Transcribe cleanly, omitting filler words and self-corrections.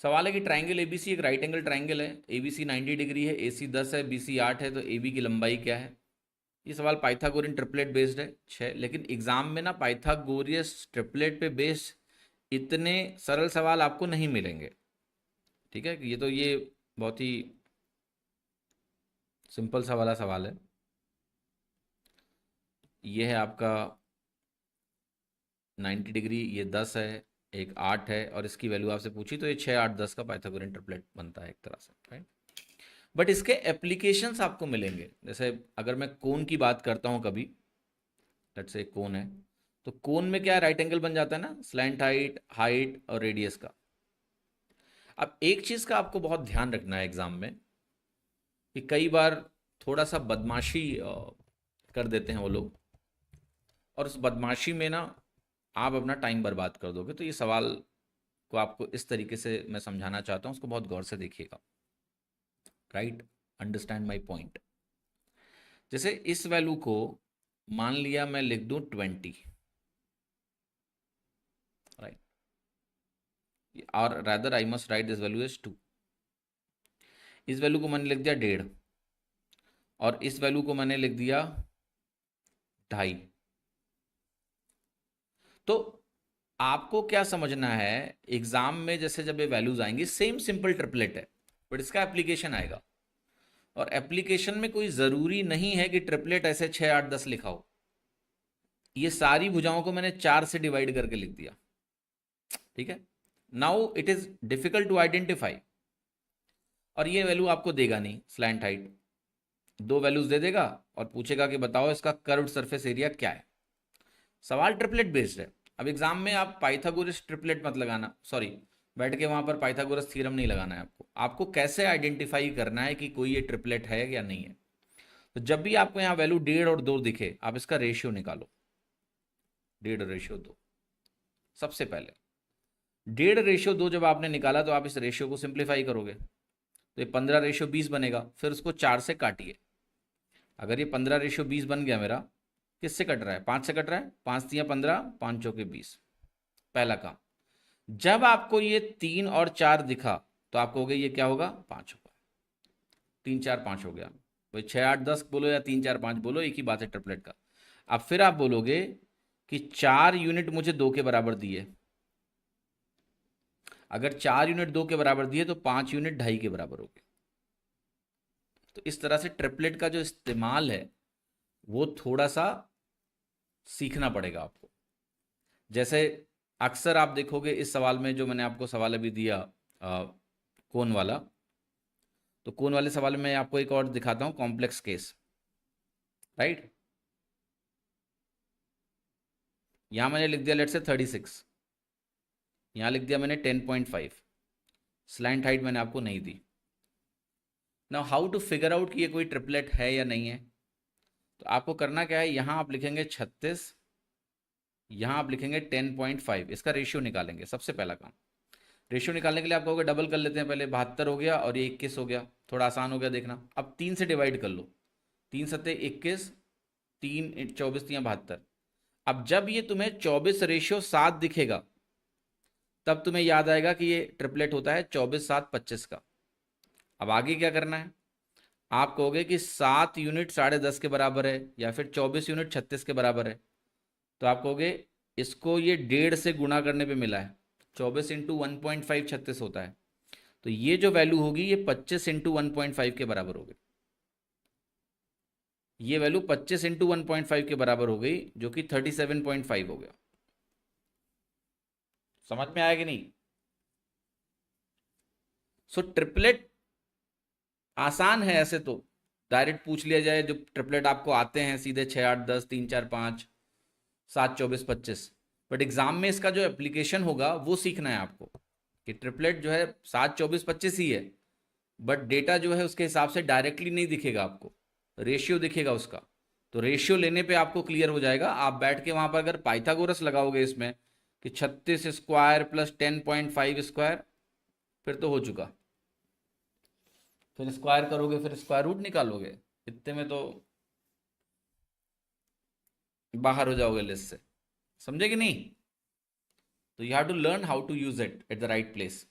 सवाल है कि ट्राइंगल एबीसी एक राइट एंगल ट्राइंगल है, एबीसी 90 डिग्री है, एसी 10 है, बीसी 8 है, तो एबी की लंबाई क्या है। ये सवाल पाइथागोरियन ट्रिपलेट बेस्ड है 6, लेकिन एग्जाम में ना पाइथागोरियस ट्रिपलेट पे बेस्ड इतने सरल सवाल आपको नहीं मिलेंगे। ठीक है, ये तो ये बहुत ही सिंपल सा वाला सवाल है। ये है आपका 90 डिग्री, ये 10 है, एक 8 है, और इसकी वैल्यू आपसे पूछी तो ये 6 8 10 का पाइथागोरियन ट्रिपलेट बनता है एक तरह से, राइट। बट इसके एप्लीकेशंस आपको मिलेंगे। जैसे अगर मैं कोन की बात करता हूँ कभी, लेट्स से कोन है, तो कोन में क्या राइट एंगल बन जाता है ना, स्लैंट हाइट, हाइट और रेडियस का। अब एक चीज का आपको बहुत ध्यान रखना है एग्जाम में, कि कई बार थोड़ा सा बदमाशी कर देते हैं वो लोग, और उस बदमाशी में ना आप अपना टाइम बर्बाद कर दोगे। तो ये सवाल को आपको इस तरीके से मैं समझाना चाहता हूँ, उसको बहुत गौर से देखिएगा, राइट। Understand my point. जैसे इस वैल्यू को मान लिया मैं लिख दूं 20, राइट, और rather I must write this value is 2। इस वैल्यू को मैंने लिख दिया 1.5, और इस वैल्यू को मैंने लिख दिया 2.5। तो आपको क्या समझना है, एग्जाम में जैसे जब ये वैल्यूज आएंगी, सेम सिंपल ट्रिपलेट है, बट इसका एप्लीकेशन आएगा, और एप्लीकेशन में कोई ज़रूरी नहीं है कि ट्रिपलेट ऐसे 6 8 10 लिखा हो। ये सारी भुजाओं को मैंने 4 से डिवाइड करके लिख दिया, ठीक है। Now it is difficult to identify, और ये वैल्यू आपको देगा नहीं, स्लैंट हाइट 2 वैल्यूज दे देगा और पूछेगा कि बताओ इसका कर्व्ड सरफेस एरिया क्या है। सवाल ट्रिपलेट बेस्ड है। अब एग्जाम में आप पाइथागोरस ट्रिपलेट मत लगाना, सॉरी, बैठ के वहां पर पाइथागोरस थ्योरम नहीं लगाना है आपको। आपको कैसे आइडेंटिफाई करना है कि कोई ये ट्रिपलेट है या नहीं है। तो जब भी आपको यहाँ वैल्यू 1.5 और 2 दिखे, आप इसका रेशियो निकालो, 1.5 रेशियो 2। सबसे पहले 1.5 रेशियो 2 जब आपने निकाला, तो आप इस रेशियो को सिंप्लीफाई करोगे, तो ये 15/20 बनेगा। फिर उसको 4 से काटिए। अगर ये 15/20 बन गया मेरा, किससे कट रहा है, 5 से कट रहा है, 5 तियां 15, 5 चौके 20। पहला काम। जब आपको ये 3 और 4 दिखा, तो आप कहोगे ये क्या होगा, 5 होगा। 3 4 5 हो गया। भाई 6 8 10 बोलो या 3 4 5 बोलो, एक ही बात है ट्रिपलेट का। अब फिर आप बोलोगे कि 4 यूनिट मुझे 2 के बराबर दिए। अगर 4 यूनिट 2 के बराबर दिए, तो 5 यूनिट 2.5 के बराबर हो गए। तो इस तरह से ट्रिपलेट का जो इस्तेमाल है, वो थोड़ा सा सीखना पड़ेगा आपको। जैसे अक्सर आप देखोगे इस सवाल में, जो मैंने आपको सवाल अभी दिया कोन वाला, तो कोन वाले सवाल में आपको एक और दिखाता हूं, कॉम्प्लेक्स केस, राइट। यहां मैंने लिख दिया लेट से 36, यहां लिख दिया मैंने 10.5, स्लैंट हाइट मैंने आपको नहीं दी। Now how to figure out कि ये कोई ट्रिपलेट है या नहीं है। तो आपको करना क्या है, यहां आप लिखेंगे 36, यहां आप लिखेंगे 10.5, इसका रेशियो निकालेंगे। सबसे पहला काम, रेशियो निकालने के लिए आप कहोगे डबल कर लेते हैं पहले, 72 हो गया और ये 21 हो गया, थोड़ा आसान हो गया देखना। अब 3 से डिवाइड कर लो, 3 सत्ते 21, 3 24 तियां 72। अब जब ये तुम्हें 24/7 दिखेगा, तब तुम्हें याद आएगा कि ये ट्रिपलेट होता है 24 7 25 का। अब आगे क्या करना है, आप कहोगे कि 7 यूनिट 10.5 के बराबर है, या फिर 24 यूनिट 36 के बराबर है। तो आप कहोगे इसको ये 1.5 से गुणा करने पे मिला है, 24 इंटू 1.5 36 होता है। तो ये जो वैल्यू होगी, ये 25 इंटू 1.5 के बराबर होगी। ये वैल्यू 25 इंटू 1.5 के बराबर हो गई, जो कि 37.5 हो गया। समझ में आया कि नहीं। सो ट्रिपलेट आसान है ऐसे तो, डायरेक्ट पूछ लिया जाए, जो ट्रिपलेट आपको आते हैं सीधे 6 8 10 3 4 5 7 24 25। बट एग्जाम में इसका जो एप्लीकेशन होगा, वो सीखना है आपको, कि ट्रिपलेट जो है 7 24 25 ही है, बट डेटा जो है उसके हिसाब से डायरेक्टली नहीं दिखेगा आपको, रेशियो दिखेगा उसका। तो रेशियो लेने पे आपको क्लियर हो जाएगा। आप बैठ के वहां पर अगर पाइथागोरस लगाओगे इसमें, कि 36 स्क्वायर प्लस 10.5 स्क्वायर, फिर तो हो चुका। फिर स्क्वायर करोगे, फिर स्क्वायर रूट निकालोगे, इतने में तो बाहर हो जाओगे लिस्ट से। समझे कि नहीं। तो you have to learn how to use it at the right place.